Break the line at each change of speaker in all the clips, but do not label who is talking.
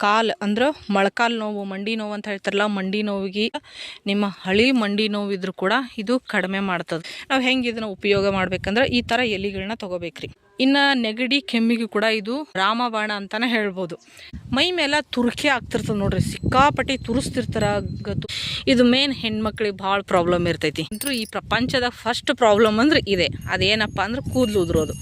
ಕಾಲು ಅಂದ್ರೆ ಮೊಳಕಾಲು ನೋವು, ಮಂಡಿ ನೋವು ಅಂತ ಹೇಳ್ತಾರಲ್ಲ, ಮಂಡಿ ನೋವಿಗೆ ನಿಮ್ಮ ಹಳಿ ಮಂಡಿ ನೋವಿದ್ರೂ ಕೂಡ ಇದು ಕಡಿಮೆ ಮಾಡ್ತದೆ. ನಾವು ಹೆಂಗೆ ಇದನ್ನು ಉಪಯೋಗ ಮಾಡ್ಬೇಕಂದ್ರೆ ಈ ಥರ ಎಲೆಗಳನ್ನ ತೊಗೋಬೇಕ್ರಿ. ಇನ್ನು ನೆಗಡಿ ಕೆಮ್ಮಿಗೂ ಕೂಡ ಇದು ರಾಮಬಾಣ ಅಂತಲೇ ಹೇಳ್ಬೋದು. ಮೈ ಮೇಲೆ ತುರ್ಕೆ ಆಗ್ತಿರ್ತದೆ ನೋಡ್ರಿ, ಸಿಕ್ಕಾಪಟ್ಟಿ ತುರಿಸ್ತಿರ್ತಾರ ಗತ್ತು. ಇದು ಮೇನ್ ಹೆಣ್ಮಕ್ಳಿಗೆ ಭಾಳ ಪ್ರಾಬ್ಲಮ್ ಇರ್ತೈತಿ. ಅಂತೂ ಈ ಪ್ರಪಂಚದ ಫಸ್ಟ್ ಪ್ರಾಬ್ಲಮ್ ಅಂದ್ರೆ ಇದೆ. ಅದೇನಪ್ಪ ಅಂದ್ರೆ ಕೂದಲು ಉದುರೋದು.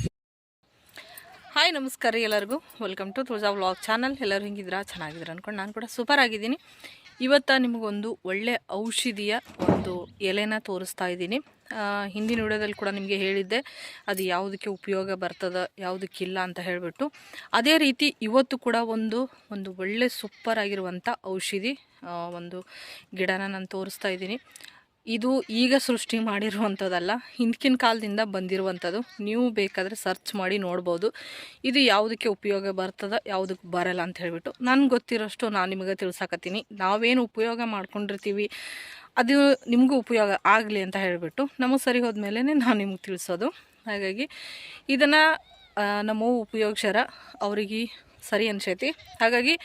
ಹಾಯ್ ನಮಸ್ಕಾರ ರೀ ಎಲ್ಲರಿಗೂ, welcome to Tulaja vlog channel. ಎಲ್ಲರೂ ಹಿಂಗಿದ್ರ ಚೆನ್ನಾಗಿದ್ರು ಅಂದ್ಕೊಂಡು ನಾನು ಕೂಡ ಸೂಪರ್ ಆಗಿದ್ದೀನಿ. ಇವತ್ತು ನಿಮಗೊಂದು ಒಳ್ಳೆ ಔಷಧಿಯ ಒಂದು ಎಲೆನ ತೋರಿಸ್ತಾ ಇದ್ದೀನಿ. ಹಿಂದಿನ ವಿಡಿಯೋದಲ್ಲಿ ಕೂಡ ನಿಮಗೆ ಹೇಳಿದ್ದೆ ಅದು ಯಾವುದಕ್ಕೆ ಉಪಯೋಗ ಬರ್ತದೆ, ಯಾವುದಕ್ಕಿಲ್ಲ ಅಂತ ಹೇಳಿಬಿಟ್ಟು. ಅದೇ ರೀತಿ ಇವತ್ತು ಕೂಡ ಒಂದು ಒಳ್ಳೆ ಸೂಪರ್ ಆಗಿರುವಂಥ ಔಷಧಿ ಒಂದು ಗಿಡನ ನಾನು ತೋರಿಸ್ತಾ ಇದ್ದೀನಿ. ಇದು ಈಗ ಸೃಷ್ಟಿ ಮಾಡಿರುವಂಥದ್ದಲ್ಲ, ಹಿಂದಿನ ಕಾಲದಿಂದ ಬಂದಿರುವಂಥದ್ದು. ನೀವು ಬೇಕಾದರೆ ಸರ್ಚ್ ಮಾಡಿ ನೋಡ್ಬೋದು ಇದು ಯಾವುದಕ್ಕೆ ಉಪಯೋಗ ಬರ್ತದೆ, ಯಾವುದಕ್ಕೆ ಬರಲ್ಲ ಅಂತ ಹೇಳಿಬಿಟ್ಟು. ನನಗೆ ಗೊತ್ತಿರೋಷ್ಟು ನಾನು ನಿಮಗೆ ತಿಳ್ಸಾಕತ್ತೀನಿ. ನಾವೇನು ಉಪಯೋಗ ಮಾಡ್ಕೊಂಡಿರ್ತೀವಿ ಅದು ನಿಮಗೂ ಉಪಯೋಗ ಆಗಲಿ ಅಂತ ಹೇಳಿಬಿಟ್ಟು ನಮಗೆ ಸರಿ ಹೋದ್ಮೇಲೆ ನಾನು ನಿಮ್ಗೆ ತಿಳಿಸೋದು. ಹಾಗಾಗಿ ಇದನ್ನು ನಮ್ಮವು ಉಪಯೋಗಿಸ್ಯಾರ, ಅವ್ರಿಗೆ ಸರಿ ಅನ್ಸೈತಿ. ಹಾಗಾಗಿ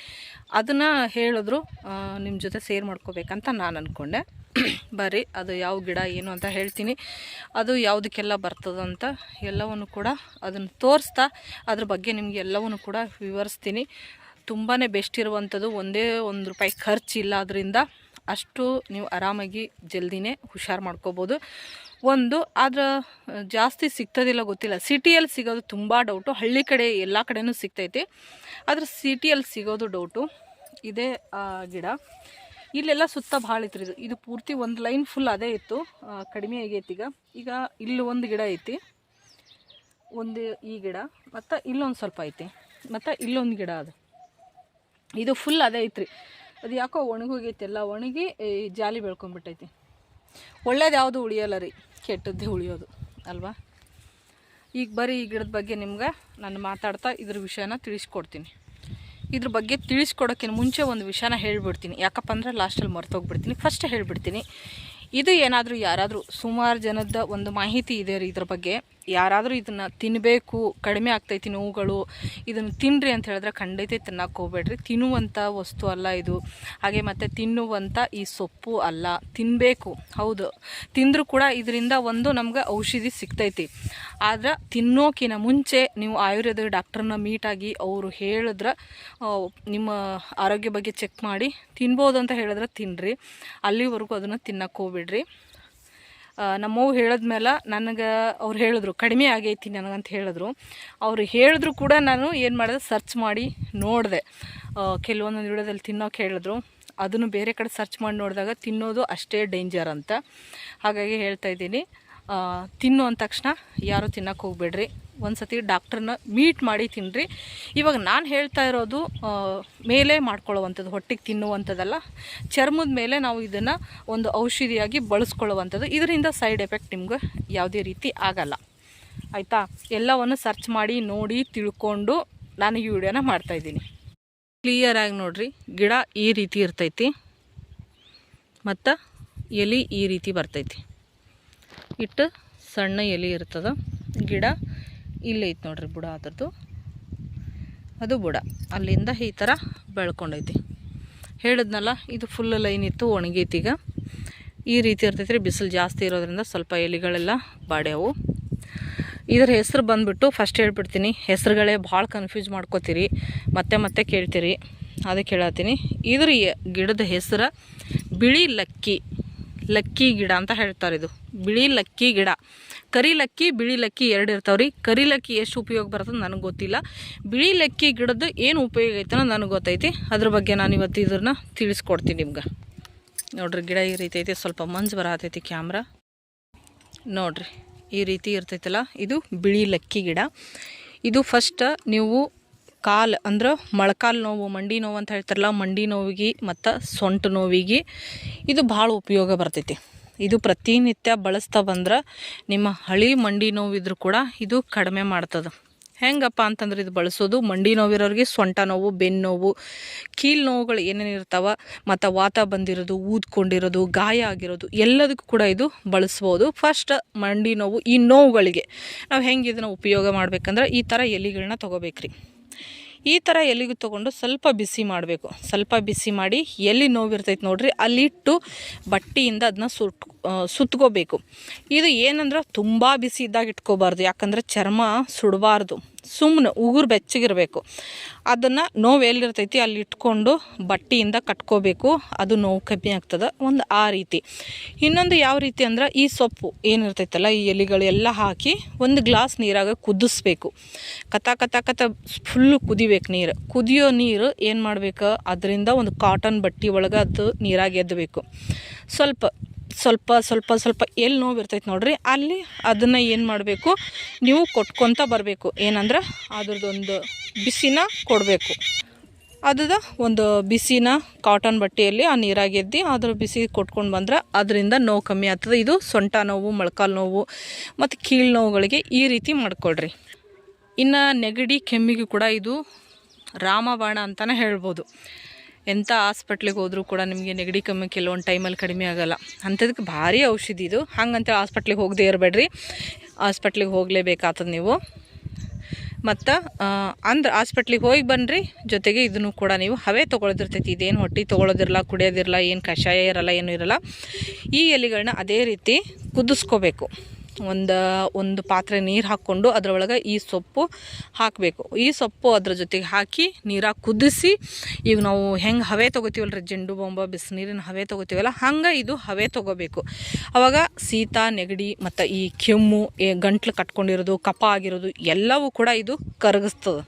ಅದನ್ನು ಹೇಳಿದ್ರು ನಿಮ್ಮ ಜೊತೆ ಶೇರ್ ಮಾಡ್ಕೋಬೇಕಂತ ನಾನು ಅಂದ್ಕೊಂಡೆ. ಬರ್ರಿ ಅದು ಯಾವ ಗಿಡ ಏನು ಅಂತ ಹೇಳ್ತೀನಿ, ಅದು ಯಾವುದಕ್ಕೆಲ್ಲ ಬರ್ತದಂತ ಎಲ್ಲವನ್ನು ಕೂಡ ಅದನ್ನು ತೋರಿಸ್ತಾ ಅದ್ರ ಬಗ್ಗೆ ನಿಮಗೆ ಎಲ್ಲವನ್ನು ಕೂಡ ವಿವರಿಸ್ತೀನಿ. ತುಂಬಾ ಬೆಸ್ಟ್ ಇರುವಂಥದ್ದು, ಒಂದೇ ₹1 ಖರ್ಚಿಲ್ಲ. ಅದರಿಂದ ಅಷ್ಟು ನೀವು ಆರಾಮಾಗಿ ಜಲ್ದಿನೇ ಹುಷಾರು ಮಾಡ್ಕೋಬೋದು. ಆದ್ರೆ ಜಾಸ್ತಿ ಸಿಗ್ತದಿಲ್ಲ ಗೊತ್ತಿಲ್ಲ. ಸಿಟಿಯಲ್ಲಿ ಸಿಗೋದು ತುಂಬ ಡೌಟು. ಹಳ್ಳಿ ಕಡೆ ಎಲ್ಲ ಕಡೆನೂ ಸಿಗ್ತೈತಿ, ಆದರೆ ಸಿಟಿಯಲ್ಲಿ ಸಿಗೋದು ಡೌಟು. ಇದೇ ಗಿಡ ಇಲ್ಲೆಲ್ಲ ಸುತ್ತ ಭಾಳ ಐತ್ರಿ. ಇದು ಪೂರ್ತಿ ಒಂದು ಲೈನ್ ಫುಲ್ ಅದೇ ಇತ್ತು, ಕಡಿಮೆ ಆಗೈತಿ. ಈಗ ಇಲ್ಲಿ ಒಂದು ಗಿಡ ಐತಿ, ಈ ಗಿಡ, ಮತ್ತು ಇಲ್ಲೊಂದು ಸ್ವಲ್ಪ ಐತಿ, ಮತ್ತು ಇಲ್ಲೊಂದು ಗಿಡ. ಇದು ಫುಲ್ ಅದೇ ಐತ್ರಿ. ಅದು ಯಾಕೋ ಒಣಗೋಗೈತಿ, ಎಲ್ಲ ಒಣಗಿ ಜಾಲಿ ಬೆಳ್ಕೊಂಬಿಟ್ಟೈತಿ. ಒಳ್ಳೇದು ಯಾವುದು ಉಳಿಯೋಲ್ಲ ರೀ, ಕೆಟ್ಟದ್ದೇ ಉಳಿಯೋದು ಅಲ್ವಾ. ಈಗ ಬರೀ ಈ ಗಿಡದ ಬಗ್ಗೆ ನಿಮ್ಗೆ ನಾನು ಮಾತಾಡ್ತಾ ಇದ್ರ ವಿಷಯನ ತಿಳಿಸ್ಕೊಡ್ತೀನಿ. ಇದ್ರ ಬಗ್ಗೆ ತಿಳಿಸ್ಕೊಡೋಕ್ಕಿಂತ ಮುಂಚೆ ಒಂದು ವಿಷಯನ ಹೇಳ್ಬಿಡ್ತೀನಿ, ಯಾಕಪ್ಪ ಅಂದ್ರೆ ಲಾಸ್ಟಲ್ಲಿ ಮರ್ತೋಗ್ಬಿಡ್ತೀನಿ. ಫಸ್ಟ್ ಹೇಳ್ಬಿಡ್ತೀನಿ, ಇದು ಏನಾದರೂ ಯಾರಾದರೂ ಸುಮಾರು ಜನದ ಒಂದು ಮಾಹಿತಿ ಇದೆ ರೀ ಇದ್ರ ಬಗ್ಗೆ. ಯಾರಾದರೂ ಇದನ್ನು ತಿನ್ನಬೇಕು, ಕಡಿಮೆ ಆಗ್ತೈತಿ ನೋವುಗಳು, ಇದನ್ನು ತಿನ್ನಿರಿ ಅಂತ ಹೇಳಿದ್ರೆ ಖಂಡಿತ ತಿನ್ನೋಕೆ ಹೋಗ್ಬೇಡ್ರಿ. ತಿನ್ನುವಂಥ ವಸ್ತು ಅಲ್ಲ ಇದು. ಹಾಗೆ ಮತ್ತು ತಿನ್ನುವಂಥ ಈ ಸೊಪ್ಪು ಅಲ್ಲ, ತಿನ್ನಬೇಕು. ಹೌದು, ತಿಂದರೂ ಕೂಡ ಇದರಿಂದ ನಮ್ಗೆ ಔಷಧಿ ಸಿಗ್ತೈತಿ. ಆದ್ರೆ ತಿನ್ನೋಕಿನ ಮುಂಚೆ ನೀವು ಆಯುರ್ವೇದ ಡಾಕ್ಟ್ರನ್ನ ಮೀಟಾಗಿ ಅವರು ಹೇಳಿದ್ರೆ, ನಿಮ್ಮ ಆರೋಗ್ಯ ಬಗ್ಗೆ ಚೆಕ್ ಮಾಡಿ ತಿನ್ಬೋದು ಅಂತ ಹೇಳಿದ್ರೆ ತಿನ್ನಿರಿ. ಅಲ್ಲಿವರೆಗೂ ಅದನ್ನು ತಿನ್ನೋಕೆ ಹೋಗ್ಬಿಡ್ರಿ. ನಮ್ಮವ್ವ ಹೇಳಿದ್ಮೇಲೆ ನನಗೆ ಅವ್ರು ಹೇಳಿದ್ರು ಕಡಿಮೆ ಆಗೈತಿ ನನಗಂತ ಹೇಳಿದ್ರು. ಅವ್ರು ಹೇಳಿದ್ರು ಕೂಡ ನಾನು ಏನು ಮಾಡಿದೆ, ಸರ್ಚ್ ಮಾಡಿ ನೋಡಿದೆ. ಕೆಲವೊಂದೊಂದು ವಿಡಿಯೋದಲ್ಲಿ ತಿನ್ನೋಕೆ ಹೇಳಿದ್ರು, ಅದನ್ನು ಬೇರೆ ಕಡೆ ಸರ್ಚ್ ಮಾಡಿ ನೋಡಿದಾಗ ತಿನ್ನೋದು ಅಷ್ಟೇ ಡೇಂಜರ್ ಅಂತ. ಹಾಗಾಗಿ ಹೇಳ್ತಾ ಇದ್ದೀನಿ, ತಿನ್ನು ಅಂದ ತಕ್ಷಣ ಯಾರೂ ತಿನ್ನೋಕೆ ಹೋಗ್ಬೇಡ್ರಿ. ಒಂದು ಸತಿ ಡಾಕ್ಟ್ರನ್ನ ಮೀಟ್ ಮಾಡಿ ತಿನ್ನಿರಿ. ಇವಾಗ ನಾನು ಹೇಳ್ತಾ ಇರೋದು ಮೇಲೆ ಮಾಡ್ಕೊಳ್ಳುವಂಥದ್ದು, ಹೊಟ್ಟೆಗೆ ತಿನ್ನುವಂಥದ್ದಲ್ಲ. ಚರ್ಮದ ಮೇಲೆ ನಾವು ಇದನ್ನು ಒಂದು ಔಷಧಿಯಾಗಿ ಬಳಸ್ಕೊಳ್ಳುವಂಥದ್ದು. ಇದರಿಂದ ಸೈಡ್ ಎಫೆಕ್ಟ್ ನಿಮ್ಗೆ ಯಾವುದೇ ರೀತಿ ಆಗಲ್ಲ, ಆಯಿತಾ. ಎಲ್ಲವನ್ನು ಸರ್ಚ್ ಮಾಡಿ ನೋಡಿ ತಿಳ್ಕೊಂಡು ನಾನು ಈ ವಿಡಿಯೋನ ಮಾಡ್ತಾಯಿದ್ದೀನಿ. ಕ್ಲಿಯರಾಗಿ ನೋಡಿರಿ, ಗಿಡ ಈ ರೀತಿ ಇರ್ತೈತಿ ಮತ್ತು ಎಲೆ ಈ ರೀತಿ ಬರ್ತೈತಿ. ಇಟ್ಟು ಸಣ್ಣ ಎಲೆ ಇರ್ತದೆ. ಗಿಡ ಇಲ್ಲೇ ಐತೆ ನೋಡ್ರಿ, ಬುಡ ಅದ್ರದ್ದು, ಅದು ಬುಡ ಅಲ್ಲಿಂದ ಈ ಥರ ಬೆಳ್ಕೊಂಡೈತಿ. ಹೇಳಿದ್ನಲ್ಲ, ಇದು ಫುಲ್ ಲೈನ್ ಇತ್ತು, ಒಣಗೈತಿ. ಈಗ ಈ ರೀತಿ ಇರ್ತೈತಿ ರೀ. ಬಿಸಿಲು ಜಾಸ್ತಿ ಇರೋದ್ರಿಂದ ಸ್ವಲ್ಪ ಎಲೆಗಳೆಲ್ಲ ಬಾಡ್ಯಾವು. ಇದ್ರ ಹೆಸ್ರು ಬಂದುಬಿಟ್ಟು ಫಸ್ಟ್ ಹೇಳ್ಬಿಡ್ತೀನಿ, ಹೆಸ್ರುಗಳೇ ಭಾಳ ಕನ್ಫ್ಯೂಸ್ ಮಾಡ್ಕೋತೀರಿ, ಮತ್ತೆ ಕೇಳ್ತೀರಿ, ಅದಕ್ಕೆ ಹೇಳತ್ತೀನಿ. ಇದ್ರ ಗಿಡದ ಹೆಸ್ರು ಬಿಳಿ ಲಕ್ಕಿ ಗಿಡ ಅಂತ ಹೇಳ್ತಾರೆ. ಇದು ಬಿಳಿ ಲಕ್ಕಿ ಗಿಡ. ಕರಿ ಲಕ್ಕಿ, ಬಿಳಿ ಲಕ್ಕಿ ಎರಡು ಇರ್ತಾವ್ರಿ. ಕರಿ ಲಕ್ಕಿ ಎಷ್ಟು ಉಪಯೋಗ ಬರ್ತದೆ ನನಗೆ ಗೊತ್ತಿಲ್ಲ. ಬಿಳಿ ಲಕ್ಕಿ ಗಿಡದ್ದು ಏನು ಉಪಯೋಗ ಐತೆ ನನಗೆ ಗೊತ್ತೈತಿ. ಅದ್ರ ಬಗ್ಗೆ ನಾನು ಇವತ್ತು ಇದನ್ನು ತಿಳಿಸ್ಕೊಡ್ತೀನಿ ನಿಮ್ಗೆ. ನೋಡ್ರಿ, ಗಿಡ ಈ ರೀತಿ ಐತಿ. ಸ್ವಲ್ಪ ಮಂಜು ಬರತೈತಿ ಕ್ಯಾಮ್ರಾ ನೋಡ್ರಿ, ಈ ರೀತಿ ಇರ್ತೈತಲ್ಲ, ಇದು ಬಿಳಿ ಲಕ್ಕಿ ಗಿಡ. ಇದು ಫಸ್ಟ್ ನೀವು ಕಾಲು ಅಂದ್ರೆ ಮೊಳಕಾಲು ನೋವು, ಮಂಡಿ ನೋವು ಅಂತ ಹೇಳ್ತಾರಲ್ಲ, ಮಂಡಿ ನೋವಿಗೆ ಮತ್ತು ಸೊಂಟ ನೋವಿಗೆ ಇದು ಭಾಳ ಉಪಯೋಗ ಬರ್ತೈತಿ. ಇದು ಪ್ರತಿನಿತ್ಯ ಬಳಸ್ತಾ ಬಂದ್ರೆ ನಿಮ್ಮ ಹಳಿ ಮಂಡಿ ನೋವಿದ್ರೂ ಕೂಡ ಇದು ಕಡಿಮೆ ಮಾಡ್ತದೆ. ಹೆಂಗಪ್ಪ ಅಂತಂದ್ರೆ ಇದು ಬಳಸೋದು ಮಂಡಿ ನೋವಿರೋರಿಗೆ, ಸೊಂಟ ನೋವು, ಬೆನ್ನು ನೋವು, ಕೀಲು ನೋವುಗಳು ಏನೇನು ಇರ್ತಾವ, ಮತ್ತು ವಾತ ಬಂದಿರೋದು, ಊದ್ಕೊಂಡಿರೋದು, ಗಾಯ ಆಗಿರೋದು ಎಲ್ಲದಕ್ಕೂ ಕೂಡ ಇದು ಬಳಸ್ಬೋದು. ಫಸ್ಟ್ ಮಂಡಿ ನೋವು, ಈ ನೋವುಗಳಿಗೆ ನಾವು ಹೆಂಗೆ ಇದನ್ನು ಉಪಯೋಗ ಮಾಡ್ಬೇಕಂದ್ರೆ ಈ ಥರ ಎಲೆಗಳನ್ನ ತೊಗೋಬೇಕ್ರಿ. ಈ ಥರ ಎಲೆಗೂ ತೊಗೊಂಡು ಸ್ವಲ್ಪ ಬಿಸಿ ಮಾಡಬೇಕು. ಸ್ವಲ್ಪ ಬಿಸಿ ಮಾಡಿ ಎಲ್ಲಿ ನೋವಿರ್ತೈತೆ ನೋಡ್ರಿ ಅಲ್ಲಿಟ್ಟು ಬಟ್ಟೆಯಿಂದ ಅದನ್ನ ಸುತ್ಕೋಬೇಕು. ಇದು ಏನಂದ್ರೆ ತುಂಬ ಬಿಸಿ ಇದ್ದಾಗ ಇಟ್ಕೋಬಾರ್ದು, ಯಾಕಂದ್ರೆ ಚರ್ಮ ಸುಡಬಾರ್ದು, ಸುಮ್ಮನೆ ಉಗುರು ಬೆಚ್ಚಗಿರಬೇಕು. ಅದನ್ನು ನೋವು ಎಲ್ಲಿರ್ತೈತಿ ಅಲ್ಲಿ ಇಟ್ಕೊಂಡು ಬಟ್ಟೆಯಿಂದ ಕಟ್ಕೋಬೇಕು, ಅದು ನೋವು ಕಮ್ಮಿ ಆಗ್ತದೆ. ಒಂದು ಆ ರೀತಿ. ಇನ್ನೊಂದು ಯಾವ ರೀತಿ ಅಂದ್ರೆ ಈ ಸೊಪ್ಪು ಏನಿರ್ತೈತಲ್ಲ ಈ ಎಲೆಗಳೆಲ್ಲ ಹಾಕಿ ಒಂದು ಗ್ಲಾಸ್ ನೀರಾಗ ಕುದಿಸ್ಬೇಕು. ಕತ ಫುಲ್ಲು ಕುದಿಬೇಕು ನೀರು. ಕುದಿಯೋ ನೀರು ಏನು ಮಾಡಬೇಕು, ಅದರಿಂದ ಒಂದು ಕಾಟನ್ ಬಟ್ಟೆ ಒಳಗೆ ಅದು ನೀರಾಗಿ ಎದ್ದಬೇಕು. ಸ್ವಲ್ಪ ಎಲ್ಲಿ ನೋವು ಇರ್ತೈತೆ ನೋಡ್ರಿ ಅಲ್ಲಿ ಅದನ್ನು ಏನು ಮಾಡಬೇಕು, ನೀವು ಕೊಟ್ಕೊತ ಬರಬೇಕು. ಏನಂದ್ರೆ ಅದ್ರದ್ದೊಂದು ಬಿಸಿನ ಕೊಡಬೇಕು. ಅದ ಒಂದು ಬಿಸಿನ ಕಾಟನ್ ಬಟ್ಟೆಯಲ್ಲಿ ಆ ನೀರಾಗಿ ಎದ್ದು ಅದ್ರ ಬಿಸಿ ಕೊಟ್ಕೊಂಡು ಬಂದ್ರೆ ಅದರಿಂದ ನೋವು ಕಮ್ಮಿ ಆಗ್ತದೆ. ಇದು ಸೊಂಟ ನೋವು, ಮೊಳಕಾಲು ನೋವು ಮತ್ತು ಕೀಳು ನೋವುಗಳಿಗೆ ಈ ರೀತಿ ಮಾಡ್ಕೊಳ್ರಿ. ಇನ್ನು ನೆಗಡಿ ಕೆಮ್ಮಿಗೂ ಕೂಡ ಇದು ರಾಮಬಾಣ ಅಂತಲೇ ಹೇಳ್ಬೋದು. ಎಂಥ ಹಾಸ್ಪಿಟ್ಲಿಗೆ ಹೋದರೂ ಕೂಡ ನಿಮಗೆ ನೆಗಡಿ ಕೆಮ್ಮು ಕೆಲವೊಂದು ಟೈಮಲ್ಲಿ ಕಡಿಮೆ ಆಗೋಲ್ಲ. ಅಂಥದಕ್ಕೆ ಭಾರಿ ಔಷಧಿ ಇದು. ಹಂಗಂತೇಳಿ ಹಾಸ್ಪಿಟ್ಲಿಗೆ ಹೋಗದೇ ಇರಬೇಡ್ರಿ, ಹಾಸ್ಪಿಟ್ಲಿಗೆ ಹೋಗಲೇಬೇಕಾಗ್ತದೆ ನೀವು. ಮತ್ತು ಅಂದ್ರೆ ಹಾಸ್ಪಿಟ್ಲಿಗೆ ಹೋಗಿ ಬನ್ನಿರಿ, ಜೊತೆಗೆ ಇದನ್ನು ಕೂಡ ನೀವು ಹವೆ ತೊಗೊಳೋದಿರ್ತೈತಿ. ಇದೇನು ಹೊಟ್ಟೆ ತೊಗೊಳೋದಿರಲ್ಲ, ಕುಡಿಯೋದಿರಲ್ಲ, ಏನು ಕಷಾಯ ಇರಲ್ಲ, ಏನೂ ಇರಲ್ಲ. ಈ ಎಲೆಗಳನ್ನ ಅದೇ ರೀತಿ ಕುದಿಸ್ಕೋಬೇಕು. ಒಂದು ಪಾತ್ರೆ ನೀರು ಹಾಕ್ಕೊಂಡು ಅದರೊಳಗೆ ಈ ಸೊಪ್ಪು ಹಾಕಬೇಕು. ಈ ಸೊಪ್ಪು ಅದ್ರ ಜೊತೆಗೆ ಹಾಕಿ ನೀರಾಗಿ ಕುದಿಸಿ, ಈಗ ನಾವು ಹೆಂಗೆ ಹವೆ ತೊಗೋತೀವಲ್ರಿ, ಜೆಂಡು ಬಾಂಬ ಬಿಸಿನೀರಿನ ಹವೆ ತೊಗೋತೀವಲ್ಲ ಹಂಗೆ ಇದು ಹವೆ ತೊಗೋಬೇಕು. ಆವಾಗ ಶೀತ, ನೆಗಡಿ ಮತ್ತು ಈ ಕೆಮ್ಮು, ಗಂಟ್ಲು ಕಟ್ಕೊಂಡಿರೋದು, ಕಫ ಆಗಿರೋದು ಎಲ್ಲವೂ ಕೂಡ ಇದು ಕರಗಿಸ್ತದೆ.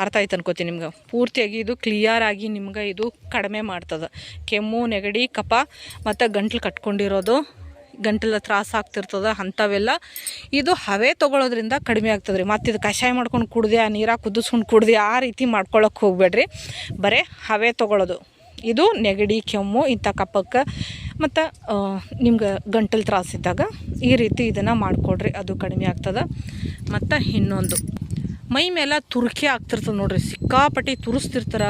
ಅರ್ಥ ಆಯ್ತು ಅನ್ಕೋತೀನಿ ನಿಮ್ಗೆ. ಪೂರ್ತಿಯಾಗಿ ಇದು ಕ್ಲಿಯರಾಗಿ ನಿಮ್ಗೆ ಇದು ಕಡಿಮೆ ಮಾಡ್ತದೆ. ಕೆಮ್ಮು, ನೆಗಡಿ, ಕಫ ಮತ್ತು ಗಂಟ್ಲು ಕಟ್ಕೊಂಡಿರೋದು, ಗಂಟಲ ತ್ರಾಸ ಆಗ್ತಿರ್ತದೆ, ಅಂಥವೆಲ್ಲ ಇದು ಹವೆ ತೊಗೊಳೋದ್ರಿಂದ ಕಡಿಮೆ ಆಗ್ತದೆ ರೀ. ಮತ್ತು ಇದು ಕಷಾಯ ಮಾಡ್ಕೊಂಡು ಕುಡ್ದೆ, ನೀರಾಗಿ ಕುದಿಸ್ಕೊಂಡು ಕುಡ್ದೆ ಆ ರೀತಿ ಮಾಡ್ಕೊಳಕ್ಕೆ ಹೋಗ್ಬೇಡ್ರಿ. ಬರೀ ಹವೆ ತೊಗೊಳೋದು. ಇದು ನೆಗಡಿ, ಕೆಮ್ಮು ಇಂಥ ಕಫಕ್ಕೆ ಮತ್ತು ನಿಮ್ಗೆ ಗಂಟಲು ತ್ರಾಸಿದ್ದಾಗ ಈ ರೀತಿ ಇದನ್ನು ಮಾಡಿಕೊಡ್ರಿ, ಅದು ಕಡಿಮೆ ಆಗ್ತದೆ. ಮತ್ತು ಇನ್ನೊಂದು ಮೈ ಮೇಲೆ ತುರ್ಕೆ ಆಗ್ತಿರ್ತದೆ ನೋಡ್ರಿ, ಸಿಕ್ಕಾಪಟ್ಟಿ ತುರಿಸ್ತಿರ್ತಾರ,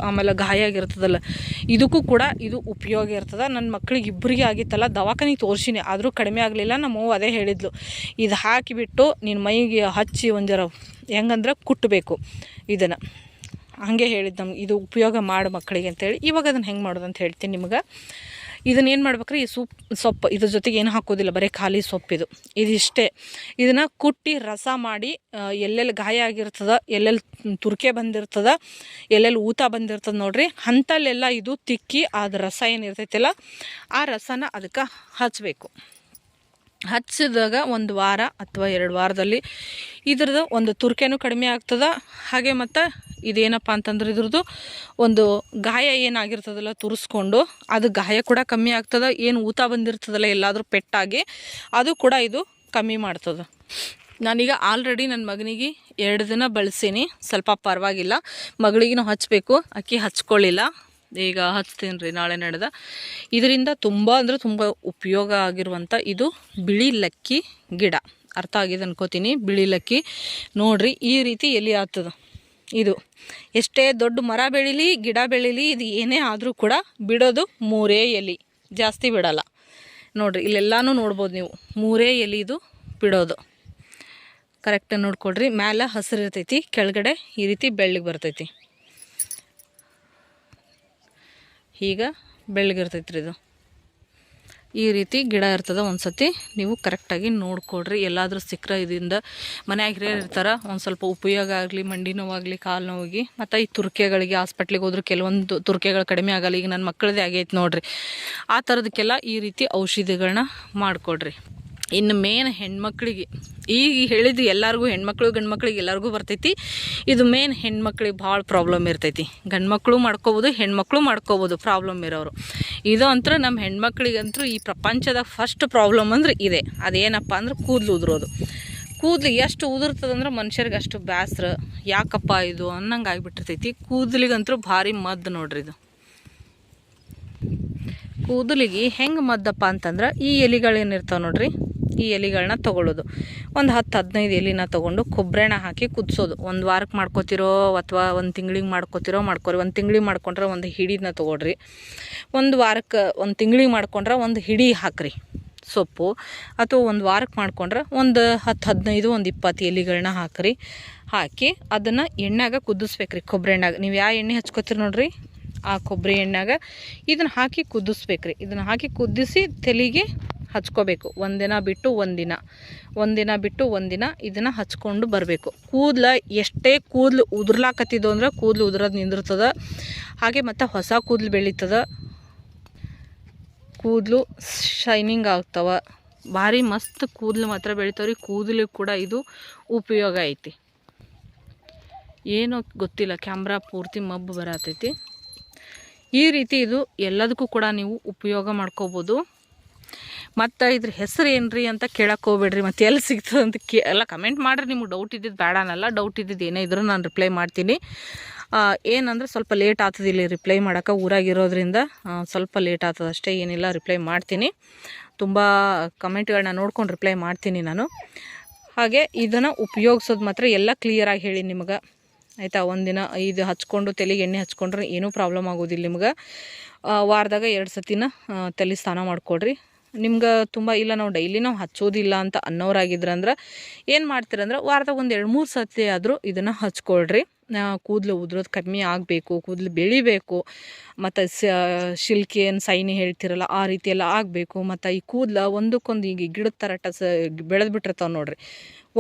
ಆಮೇಲೆ ಗಾಯ ಆಗಿರ್ತದಲ್ಲ, ಇದಕ್ಕೂ ಕೂಡ ಇದು ಉಪಯೋಗ ಇರ್ತದೆ. ನನ್ನ ಮಕ್ಳಿಗೆ ಇಬ್ಬರಿಗೆ ಆಗಿತ್ತಲ್ಲ, ದವಾಖಾನಿಗೆ ತೋರಿಸಿನಿ, ಆದರೂ ಕಡಿಮೆ ಆಗಲಿಲ್ಲ. ನಮ್ಮವ್ವ ಅದೇ ಹೇಳಿದ್ಲು, ಇದು ಹಾಕಿಬಿಟ್ಟು ನಿನ್ನ ಮೈಗೆ ಹಚ್ಚಿ ಒಂದರ ಹೆಂಗಂದ್ರೆ ಕುಟ್ಟಬೇಕು ಇದನ್ನು. ಹಾಗೆ ಹೇಳಿದ್ದು ನಮ್ಗೆ, ಇದು ಉಪಯೋಗ ಮಾಡು ಮಕ್ಕಳಿಗೆ ಅಂತೇಳಿ. ಇವಾಗ ಅದನ್ನು ಹೆಂಗೆ ಮಾಡೋದು ಅಂತ ಹೇಳ್ತೀನಿ ನಿಮ್ಗೆ. ಇದನ್ನೇನು ಮಾಡ್ಬೇಕ್ರಿ, ಈ ಸೊಪ್ಪು ಇದ್ರ ಜೊತೆಗೆ ಏನು ಹಾಕೋದಿಲ್ಲ, ಬರೀ ಖಾಲಿ ಸೊಪ್ಪಿದು, ಇದಿಷ್ಟೇ. ಇದನ್ನು ಕುಟ್ಟಿ ರಸ ಮಾಡಿ ಎಲ್ಲೆಲ್ಲಿ ಗಾಯ ಆಗಿರ್ತದೆ, ಎಲ್ಲೆಲ್ಲಿ ತುರ್ಕೆ ಬಂದಿರ್ತದೆ, ಎಲ್ಲೆಲ್ಲಿ ಊತ ಬಂದಿರ್ತದೆ ನೋಡ್ರಿ, ಅಂಥಲ್ಲೆಲ್ಲ ಇದು ತಿಕ್ಕಿ ಅದು ರಸ ಏನಿರ್ತೈತಿಲ್ಲ ಆ ರಸನ ಅದಕ್ಕೆ ಹಚ್ಚಬೇಕು. ಹಚ್ಚಿದಾಗ 1 ವಾರ ಅಥವಾ 2 ವಾರದಲ್ಲಿ ಇದ್ರದ್ದು ಒಂದು ತುರ್ಕೆನೂ ಕಡಿಮೆ ಆಗ್ತದೆ. ಹಾಗೆ ಮತ್ತು ಇದೇನಪ್ಪ ಅಂತಂದ್ರೆ ಇದ್ರದ್ದು ಒಂದು ಗಾಯ ಏನಾಗಿರ್ತದಲ್ಲ ತುರಿಸ್ಕೊಂಡು, ಅದು ಗಾಯ ಕೂಡ ಕಮ್ಮಿ ಆಗ್ತದೆ. ಏನು ಊತ ಬಂದಿರ್ತದಲ್ಲ ಎಲ್ಲಾದರೂ ಪೆಟ್ಟಾಗಿ, ಅದು ಕೂಡ ಇದು ಕಮ್ಮಿ ಮಾಡ್ತದೆ. ನಾನೀಗ ಆಲ್ರೆಡಿ ನನ್ನ ಮಗನಿಗೆ 2 ದಿನ ಬಳಸೀನಿ, ಸ್ವಲ್ಪ ಪರವಾಗಿಲ್ಲ. ಮಗಳಿಗೂ ಹಚ್ಚಬೇಕು, ಆಕೆ ಹಚ್ಕೊಳ್ಳಿಲ್ಲ, ಈಗ ಹಚ್ತೀನಿ ರೀ ನಾಳೆ ನಡೆದ. ಇದರಿಂದ ತುಂಬ ಅಂದರೆ ತುಂಬ ಉಪಯೋಗ ಆಗಿರುವಂಥ ಇದು ಬಿಳಿ ಲಕ್ಕಿ ಗಿಡ. ಅರ್ಥ ಆಗಿದೆ ಅನ್ಕೋತೀನಿ. ಬಿಳಿ ಲಕ್ಕಿ ನೋಡ್ರಿ ಈ ರೀತಿ ಎಲೆ ಆಗ್ತದೆ. ಇದು ಎಷ್ಟೇ ದೊಡ್ಡ ಮರ ಬೆಳೀಲಿ, ಗಿಡ ಬೆಳೀಲಿ, ಇದು ಏನೇ ಆದರೂ ಕೂಡ ಬಿಡೋದು 3 ಎಲೆ, ಜಾಸ್ತಿ ಬಿಡಲ್ಲ. ನೋಡ್ರಿ ಇಲ್ಲೆಲ್ಲನೂ ನೋಡ್ಬೋದು ನೀವು, 3 ಎಲೆ ಇದು ಬಿಡೋದು. ಕರೆಕ್ಟಾಗಿ ನೋಡ್ಕೊಳ್ರಿ. ಮ್ಯಾಲೆ ಹಸಿರು ಇರ್ತೈತಿ, ಕೆಳಗಡೆ ಈ ರೀತಿ ಬೆಳ್ಳಗೆ ಬರ್ತೈತಿ. ಈಗ ಬೆಳ್ಳಗಿರ್ತೈತೆ ರೀ ಇದು. ಈ ರೀತಿ ಗಿಡ ಇರ್ತದೆ. ಒಂದು ಸತಿ ನೀವು ಕರೆಕ್ಟಾಗಿ ನೋಡ್ಕೊಡ್ರಿ. ಎಲ್ಲಾದರೂ ಸಿಕ್ಕರೆ ಇದರಿಂದ ಮನ್ಯಾಗ ಹಿರಿಯರು ಇರ್ತಾರೆ, ಒಂದು ಸ್ವಲ್ಪ ಉಪಯೋಗ ಆಗಲಿ, ಮಂಡಿ ನೋವಾಗಲಿ, ಕಾಲು ನೋವಿಗೆ. ಮತ್ತು ಈ ತುರ್ಕೆಗಳಿಗೆ ಹಾಸ್ಪಿಟ್ಲಿಗೆ ಹೋದ್ರೆ ಕೆಲವೊಂದು ತುರ್ಕೆಗಳು ಕಡಿಮೆ ಆಗಲ್ಲ. ಈಗ ನನ್ನ ಮಕ್ಕಳದೇ ಆಗೈತೆ ನೋಡ್ರಿ. ಆ ಥರದಕ್ಕೆಲ್ಲ ಈ ರೀತಿ ಔಷಧಿಗಳನ್ನ ಮಾಡಿಕೊಡ್ರಿ. ಇನ್ನು ಮೇನ್ ಹೆಣ್ಮಕ್ಳಿಗೆ ಈಗ ಹೇಳಿದ್ದು ಎಲ್ಲರಿಗೂ, ಹೆಣ್ಮಕ್ಳು ಗಂಡು ಮಕ್ಳಿಗೆ ಎಲ್ಲರಿಗೂ ಬರ್ತೈತಿ. ಇದು ಮೇನ್ ಹೆಣ್ಮಕ್ಳಿಗೆ ಭಾಳ ಪ್ರಾಬ್ಲಮ್ ಇರ್ತೈತಿ. ಗಂಡು ಮಕ್ಕಳು ಮಾಡ್ಕೋಬೋದು, ಹೆಣ್ಮಕ್ಳು ಮಾಡ್ಕೋಬೋದು ಪ್ರಾಬ್ಲಮ್ ಇರೋರು. ಇದು ಅಂತೂ ನಮ್ಮ ಹೆಣ್ಮಕ್ಳಿಗಂತೂ ಈ ಪ್ರಪಂಚದ ಫಸ್ಟ್ ಪ್ರಾಬ್ಲಮ್ ಅಂದ್ರೆ ಇದೆ. ಅದೇನಪ್ಪ ಅಂದ್ರೆ ಕೂದಲು ಉದುರೋದು. ಕೂದಲು ಎಷ್ಟು ಉದುರ್ತದಂದ್ರೆ ಮನುಷ್ಯರಿಗೆ ಅಷ್ಟು ಬೇಸರ, ಯಾಕಪ್ಪ ಇದು ಅನ್ನಂಗೆ ಆಗಿಬಿಟ್ಟಿರ್ತೈತಿ. ಕೂದಲಿಗಂತೂ ಭಾರಿ ಮದ್ದು ನೋಡ್ರಿ ಇದು. ಕೂದಲಿಗೆ ಹೆಂಗೆ ಮದ್ದಪ್ಪ ಅಂತಂದ್ರೆ ಈ ಎಲೆಗಳೇನಿರ್ತಾವೆ ನೋಡ್ರಿ, ಈ ಎಲೆಗಳನ್ನ ತೊಗೊಳ್ಳೋದು. ಒಂದು 10-15 ಎಲೆನ ತೊಗೊಂಡು ಕೊಬ್ಬರೆಣ್ಣ ಹಾಕಿ ಕುದಿಸೋದು. 1 ವಾರಕ್ಕೆ ಮಾಡ್ಕೋತಿರೋ ಅಥವಾ 1 ತಿಂಗಳಿಗೆ ಮಾಡ್ಕೋತಿರೋ ಮಾಡ್ಕೊರಿ. 1 ತಿಂಗಳಿಗೆ ಮಾಡ್ಕೊಂಡ್ರೆ ಒಂದು ಹಿಡಿನ ತೊಗೊಳ್ರಿ. 1 ವಾರಕ್ಕೆ 1 ತಿಂಗಳಿಗೆ ಮಾಡ್ಕೊಂಡ್ರೆ ಒಂದು ಹಿಡಿ ಹಾಕ್ರಿ. ಸೊಪ್ಪು ಅಥವಾ ಒಂದು ವಾರಕ್ಕೆ ಮಾಡ್ಕೊಂಡ್ರೆ ಒಂದು 10-15 ಒಂದು 20 ಎಲೆಗಳನ್ನ ಹಾಕಿ ಅದನ್ನು ಎಣ್ಣೆಗೆ ಕುದಿಸ್ಬೇಕ್ರಿ. ಕೊಬ್ಬರಿ ಎಣ್ಣೆಗೆ ನೀವು ಯಾವ ಎಣ್ಣೆ ಹಚ್ಕೋತೀರಿ ನೋಡ್ರಿ ಆ ಕೊಬ್ಬರಿ ಎಣ್ಣೆಗೆ ಇದನ್ನು ಹಾಕಿ ಕುದಿಸ್ಬೇಕ್ರಿ. ಇದನ್ನು ಹಾಕಿ ಕುದಿಸಿ ತಲೆಗೆ ಹಚ್ಕೋಬೇಕು. ಒಂದಿನ ಬಿಟ್ಟು ಒಂದಿನ ಇದನ್ನು ಹಚ್ಕೊಂಡು ಬರಬೇಕು. ಕೂದಲು ಎಷ್ಟೇ ಕೂದಲು ಉದುರ್ಲಾಕತ್ತಿದ್ದು ಅಂದ್ರೆ ಕೂದಲು ಉದುರೋದು ನಿಂದಿರ್ತದೆ. ಹಾಗೆ ಮತ್ತು ಹೊಸ ಕೂದಲು ಬೆಳೀತದೆ, ಕೂದಲು ಶೈನಿಂಗ್ ಆಗ್ತವೆ, ಭಾರಿ ಮಸ್ತ್ ಕೂದಲು ಮಾತ್ರ ಬೆಳಿತಾವ್ರಿ. ಕೂದಲಿಗೆ ಕೂಡ ಇದು ಉಪಯೋಗ ಐತಿ. ಏನೋ ಗೊತ್ತಿಲ್ಲ, ಕ್ಯಾಮ್ರಾ ಪೂರ್ತಿ ಮಬ್ಬು ಬರತೈತಿ. ಈ ರೀತಿ ಇದು ಎಲ್ಲದಕ್ಕೂ ಕೂಡ ನೀವು ಉಪಯೋಗ ಮಾಡ್ಕೋಬೋದು. ಮತ್ತು ಇದ್ರ ಹೆಸರು ಏನ್ರಿ ಅಂತ ಕೇಳಕ್ಕೆ ಹೋಗ್ಬೇಡ್ರಿ, ಮತ್ತು ಎಲ್ಲಿ ಸಿಗ್ತದೆ ಅಂತ ಎಲ್ಲ ಕಮೆಂಟ್ ಮಾಡಿರಿ. ನಿಮ್ಗೆ ಡೌಟ್ ಇದ್ದಿದ್ದು ಬೇಡ ಅನ್ನಲ್ಲ, ಡೌಟ್ ಇದ್ದಿದ್ದು ಏನೇ ಇದ್ರೂ ನಾನು ರಿಪ್ಲೈ ಮಾಡ್ತೀನಿ. ಏನಂದ್ರೆ ಸ್ವಲ್ಪ ಲೇಟ್ ಆಗ್ತದೆ ಇಲ್ಲಿ ರಿಪ್ಲೈ ಮಾಡೋಕೆ, ಊರಾಗಿರೋದ್ರಿಂದ ಸ್ವಲ್ಪ ಲೇಟ್ ಆಗ್ತದೆ ಅಷ್ಟೇ, ಏನಿಲ್ಲ ರಿಪ್ಲೈ ಮಾಡ್ತೀನಿ. ತುಂಬ ಕಮೆಂಟ್ಗಳನ್ನ ನೋಡ್ಕೊಂಡು ರಿಪ್ಲೈ ಮಾಡ್ತೀನಿ ನಾನು. ಹಾಗೆ ಇದನ್ನು ಉಪಯೋಗಿಸೋದು ಮಾತ್ರ ಎಲ್ಲ ಕ್ಲಿಯರಾಗಿ ಹೇಳಿ ನಿಮ್ಗೆ, ಆಯಿತಾ. ಒಂದಿನ ಇದು ಹಚ್ಕೊಂಡು ತಲೆಗೆ ಎಣ್ಣೆ ಹಚ್ಕೊಂಡ್ರೆ ಏನೂ ಪ್ರಾಬ್ಲಮ್ ಆಗೋದಿಲ್ಲ ನಿಮ್ಗೆ. ವಾರದಾಗ 2 ಸತಿನ ತಲೆ ಸ್ನಾನ ಮಾಡ್ಕೊಳ್ರಿ. ನಿಮ್ಗೆ ತುಂಬ ಇಲ್ಲ ನಾವು ಡೈಲಿ ನಾವು ಹಚ್ಚೋದಿಲ್ಲ ಅಂತ ಅನ್ನೋರಾಗಿದ್ರಂದ್ರೆ ಏನು ಮಾಡ್ತೀರಂದ್ರೆ ವಾರದಾಗ ಒಂದು 2-3 ಸತಿ ಆದರೂ ಇದನ್ನು ಹಚ್ಕೊಳ್ರಿ. ಕೂದಲು ಉದುರೋದು ಕಮ್ಮಿ ಆಗಬೇಕು, ಕೂದಲು ಬೆಳಿಬೇಕು, ಮತ್ತು ಶಿಲ್ಕಿ ಏನು ಸೈನಿ ಹೇಳ್ತಿರಲ್ಲ ಆ ರೀತಿ ಎಲ್ಲ ಆಗಬೇಕು. ಮತ್ತು ಈ ಕೂದಲು ಒಂದಕ್ಕೊಂದು ಈಗ ಗಿಡದ ಥರ ಬೆಳೆದು ಬಿಟ್ಟಿರ್ತಾವೆ ನೋಡ್ರಿ,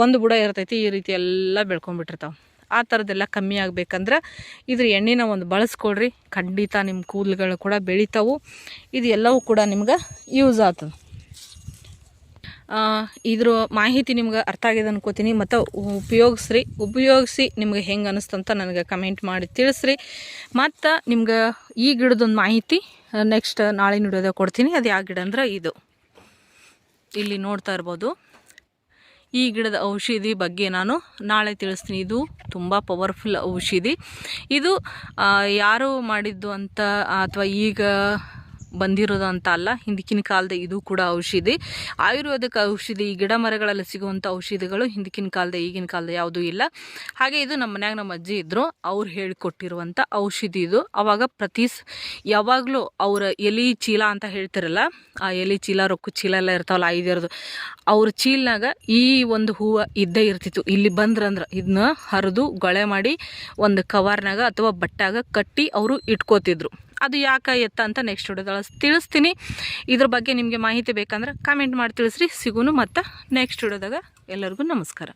ಒಂದು ಬುಡ ಇರ್ತೈತಿ, ಈ ರೀತಿ ಎಲ್ಲ ಬೆಳ್ಕೊಂಡ್ಬಿಟ್ಟಿರ್ತಾವೆ. ಆ ಥರದ್ದೆಲ್ಲ ಕಮ್ಮಿ ಆಗಬೇಕಂದ್ರೆ ಇದ್ರ ಎಣ್ಣೆನ ಒಂದು ಬಳಸ್ಕೊಳ್ರಿ. ಖಂಡಿತ ನಿಮ್ಮ ಕೂದಲುಗಳು ಕೂಡ ಬೆಳಿತಾವು. ಇದು ಎಲ್ಲವೂ ಕೂಡ ನಿಮ್ಗೆ ಯೂಸ್ ಆಗ್ತದೆ. ಇದ್ರ ಮಾಹಿತಿ ನಿಮ್ಗೆ ಅರ್ಥ ಆಗಿದೆ ಅನ್ಕೋತೀನಿ. ಮತ್ತು ಉಪಯೋಗಿಸಿ ನಿಮ್ಗೆ ಹೆಂಗೆ ಅನ್ನಿಸ್ತಂತ ನನಗೆ ಕಮೆಂಟ್ ಮಾಡಿ ತಿಳಿಸ್ರಿ. ಮತ್ತು ನಿಮ್ಗೆ ಈ ಗಿಡದೊಂದು ಮಾಹಿತಿ ನೆಕ್ಸ್ಟ್ ನಾಳಿನ ವಿಡಿಯೋದಾಗ ಕೊಡ್ತೀನಿ. ಅದು ಯಾವ ಗಿಡ ಅಂದ್ರೆ ಇದು ಇಲ್ಲಿ ನೋಡ್ತಾ ಇರ್ಬೋದು. ಈ ಗಿಡದ ಔಷಧಿ ಬಗ್ಗೆ ನಾನು ನಾಳೆ ತಿಳಿಸ್ತೀನಿ. ಇದು ತುಂಬ ಪವರ್ಫುಲ್ ಔಷಧಿ. ಇದು ಯಾರು ಮಾಡಿದ್ದು ಅಂತ ಅಥವಾ ಈಗ ಬಂದಿರೋದು ಅಂತ ಅಲ್ಲ, ಹಿಂದಿನ ಕಾಲದ ಇದು ಕೂಡ ಔಷಧಿ, ಆಯುರ್ವೇದಿಕ್ ಔಷಧಿ. ಈ ಗಿಡ ಮರಗಳಲ್ಲಿ ಸಿಗುವಂಥ ಔಷಧಿಗಳು ಹಿಂದಿನ ಕಾಲದ ಈಗಿನ ಕಾಲದ ಯಾವುದೂ ಇಲ್ಲ. ಹಾಗೆ ಇದು ನಮ್ಮ ಮನ್ಯಾಗ ನಮ್ಮ ಅಜ್ಜಿ ಇದ್ದರು, ಅವ್ರು ಹೇಳಿಕೊಟ್ಟಿರುವಂಥ ಔಷಧಿ ಇದು. ಆವಾಗ ಯಾವಾಗಲೂ ಅವರ ಎಲೆ ಚೀಲ ಅಂತ ಹೇಳ್ತಿರಲ್ಲ, ಆ ಎಲೆ ಚೀಲ ರೊಕ್ಕ ಚೀಲ ಎಲ್ಲ ಇರ್ತಾವಲ್ಲ 5 ಅವ್ರ ಚೀಲನಾಗ ಈ ಒಂದು ಹೂವು ಇದ್ದೇ ಇರ್ತಿತ್ತು. ಇಲ್ಲಿ ಬಂದ್ರಂದ್ರೆ ಇದನ್ನ ಹರಿದು ಗೊಳೆ ಮಾಡಿ ಒಂದು ಕವರ್ನಾಗ ಅಥವಾ ಬಟ್ಟಾಗ ಕಟ್ಟಿ ಅವರು ಇಟ್ಕೋತಿದ್ರು. ಅದು ಯಾಕೆ ಎತ್ತ ಅಂತ ನೆಕ್ಸ್ಟ್ ವಿಡಿಯೋದಲ್ಲಿ ತಿಳಿಸ್ತೀನಿ. ಇದ್ರ ಬಗ್ಗೆ ನಿಮಗೆ ಮಾಹಿತಿ ಬೇಕಂದ್ರೆ ಕಮೆಂಟ್ ಮಾಡಿ ತಿಳಿಸ್ರಿ. ಸಿಗೋನು ಮತ್ತು ನೆಕ್ಸ್ಟ್ ವಿಡಿಯೋದಾಗ. ಎಲ್ಲರಿಗೂ ನಮಸ್ಕಾರ.